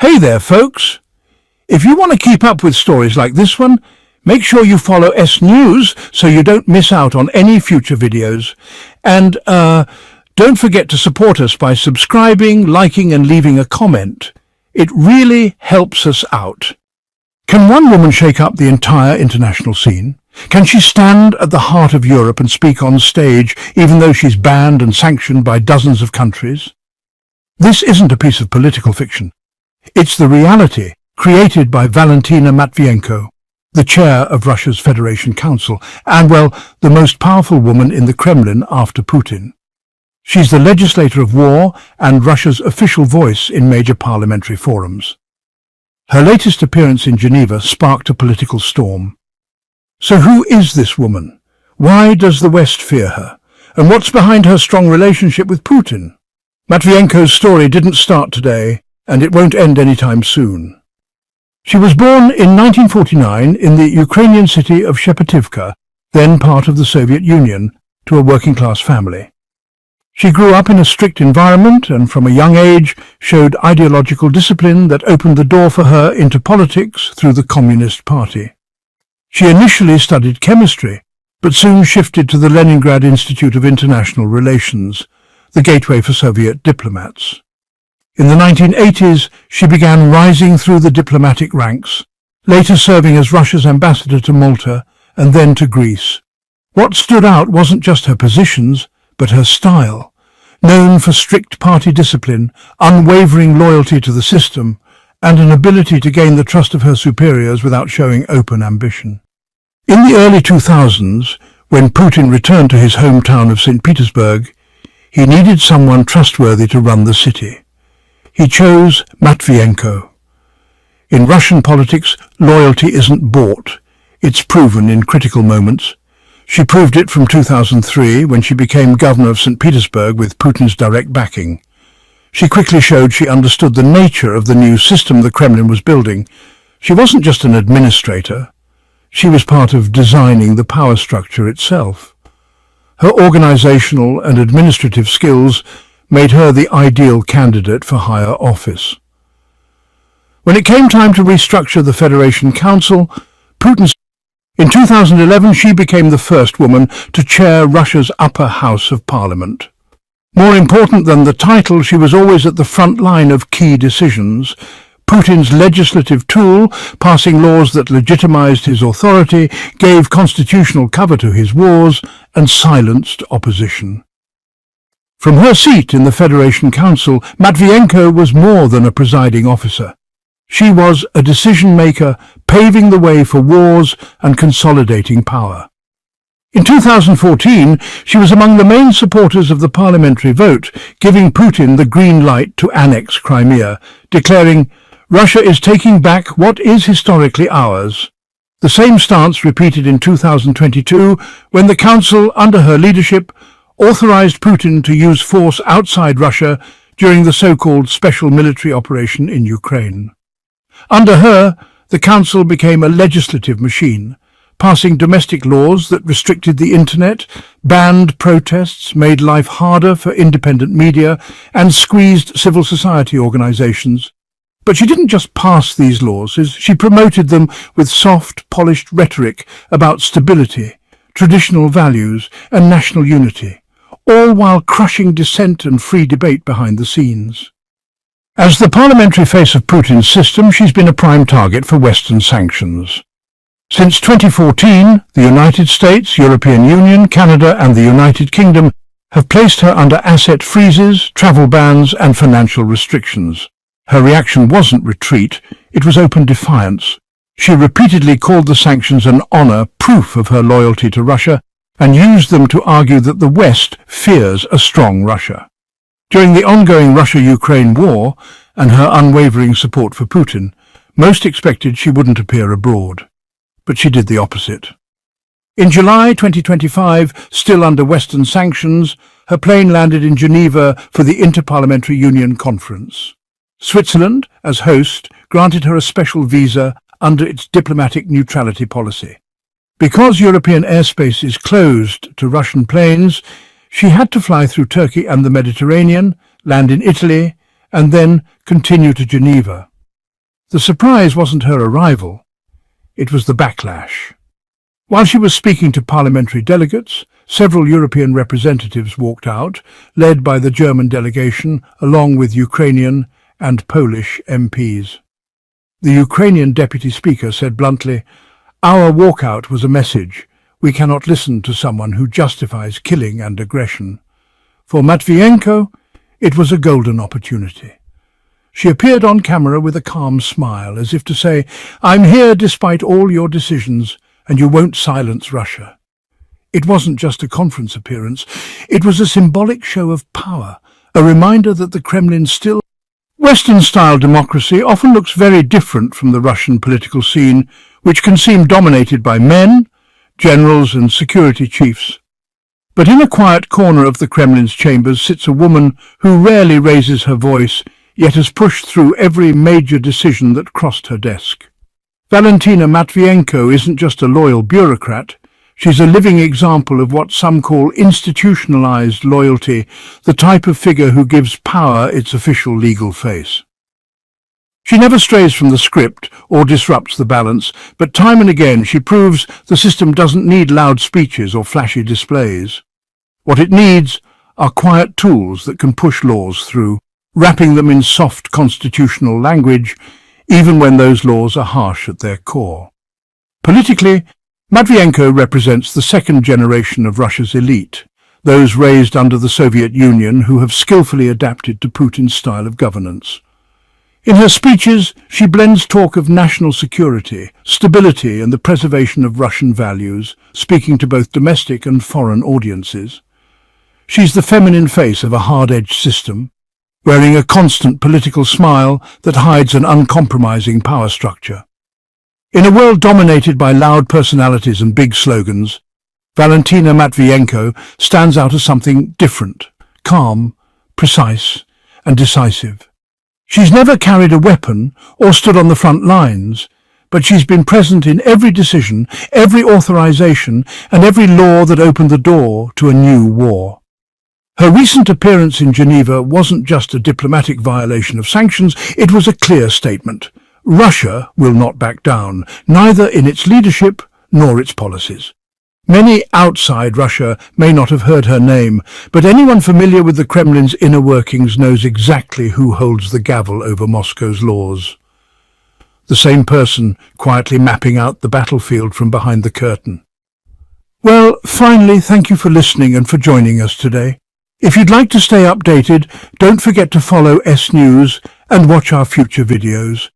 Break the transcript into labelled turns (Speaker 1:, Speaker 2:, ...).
Speaker 1: Hey there, folks! If you want to keep up with stories like this one, make sure you follow S News so you don't miss out on any future videos. And don't forget to support us by subscribing, liking and leaving a comment. It really helps us out. Can one woman shake up the entire international scene? Can she stand at the heart of Europe and speak on stage even though she's banned and sanctioned by dozens of countries? This isn't a piece of political fiction. It's the reality created by Valentina Matviyenko, the chair of Russia's Federation Council, and, well, the most powerful woman in the Kremlin after Putin. She's the legislator of war and Russia's official voice in major parliamentary forums. Her latest appearance in Geneva sparked a political storm. So who is this woman? Why does the West fear her? And what's behind her strong relationship with Putin? Matviyenko's story didn't start today, and it won't end anytime soon. She was born in 1949 in the Ukrainian city of Shepetivka, then part of the Soviet Union, to a working-class family. She grew up in a strict environment and from a young age showed ideological discipline that opened the door for her into politics through the Communist Party. She initially studied chemistry, but soon shifted to the Leningrad Institute of International Relations, the gateway for Soviet diplomats. In the 1980s, she began rising through the diplomatic ranks, later serving as Russia's ambassador to Malta and then to Greece. What stood out wasn't just her positions, but her style. Known for strict party discipline, unwavering loyalty to the system, and an ability to gain the trust of her superiors without showing open ambition. In the early 2000s, when Putin returned to his hometown of St. Petersburg, he needed someone trustworthy to run the city. He chose Matviyenko. In Russian politics, loyalty isn't bought. It's proven in critical moments. She proved it from 2003 when she became governor of St. Petersburg with Putin's direct backing. She quickly showed she understood the nature of the new system the Kremlin was building. She wasn't just an administrator. She was part of designing the power structure itself. Her organizational and administrative skills made her the ideal candidate for higher office. When it came time to restructure the Federation Council, in 2011 she became the first woman to chair Russia's upper house of parliament. More important than the title, she was always at the front line of key decisions. Putin's legislative tool, passing laws that legitimized his authority, gave constitutional cover to his wars, and silenced opposition. From her seat in the Federation Council, Matviyenko was more than a presiding officer. She was a decision-maker, paving the way for wars and consolidating power. In 2014, she was among the main supporters of the parliamentary vote, giving Putin the green light to annex Crimea, declaring, "Russia is taking back what is historically ours." The same stance repeated in 2022, when the Council, under her leadership, authorized Putin to use force outside Russia during the so-called special military operation in Ukraine. Under her, the Council became a legislative machine, passing domestic laws that restricted the internet, banned protests, made life harder for independent media, and squeezed civil society organizations. But she didn't just pass these laws, she promoted them with soft, polished rhetoric about stability, traditional values, and national unity, all while crushing dissent and free debate behind the scenes. As the parliamentary face of Putin's system, she's been a prime target for Western sanctions. Since 2014, the United States, European Union, Canada and the United Kingdom have placed her under asset freezes, travel bans and financial restrictions. Her reaction wasn't retreat, it was open defiance. She repeatedly called the sanctions an honor, proof of her loyalty to Russia, and used them to argue that the West fears a strong Russia. During the ongoing Russia-Ukraine war and her unwavering support for Putin, most expected she wouldn't appear abroad. But she did the opposite. In July 2025, still under Western sanctions, her plane landed in Geneva for the Interparliamentary Union Conference. Switzerland, as host, granted her a special visa under its diplomatic neutrality policy. Because European airspace is closed to Russian planes, she had to fly through Turkey and the Mediterranean, land in Italy, and then continue to Geneva. The surprise wasn't her arrival, it was the backlash. While she was speaking to parliamentary delegates, several European representatives walked out, led by the German delegation, along with Ukrainian and Polish MPs. The Ukrainian deputy speaker said bluntly, "Our walkout was a message. We cannot listen to someone who justifies killing and aggression." For Matviyenko, it was a golden opportunity. She appeared on camera with a calm smile, as if to say, "I'm here despite all your decisions, and you won't silence Russia." It wasn't just a conference appearance, it was a symbolic show of power, a reminder that the Kremlin still... Western-style democracy often looks very different from the Russian political scene, which can seem dominated by men, generals and security chiefs. But in a quiet corner of the Kremlin's chambers sits a woman who rarely raises her voice, yet has pushed through every major decision that crossed her desk. Valentina Matviyenko isn't just a loyal bureaucrat, she's a living example of what some call institutionalized loyalty, the type of figure who gives power its official legal face. She never strays from the script or disrupts the balance, but time and again she proves the system doesn't need loud speeches or flashy displays. What it needs are quiet tools that can push laws through, wrapping them in soft constitutional language, even when those laws are harsh at their core. Politically, Matviyenko represents the second generation of Russia's elite, those raised under the Soviet Union who have skillfully adapted to Putin's style of governance. In her speeches, she blends talk of national security, stability and the preservation of Russian values, speaking to both domestic and foreign audiences. She's the feminine face of a hard-edged system, wearing a constant political smile that hides an uncompromising power structure. In a world dominated by loud personalities and big slogans, Valentina Matviyenko stands out as something different, calm, precise, and decisive. She's never carried a weapon or stood on the front lines, but she's been present in every decision, every authorization, and every law that opened the door to a new war. Her recent appearance in Geneva wasn't just a diplomatic violation of sanctions, it was a clear statement. Russia will not back down, neither in its leadership nor its policies. Many outside Russia may not have heard her name, but anyone familiar with the Kremlin's inner workings knows exactly who holds the gavel over Moscow's laws. The same person quietly mapping out the battlefield from behind the curtain. Well, finally, thank you for listening and for joining us today. If you'd like to stay updated, don't forget to follow S News and watch our future videos.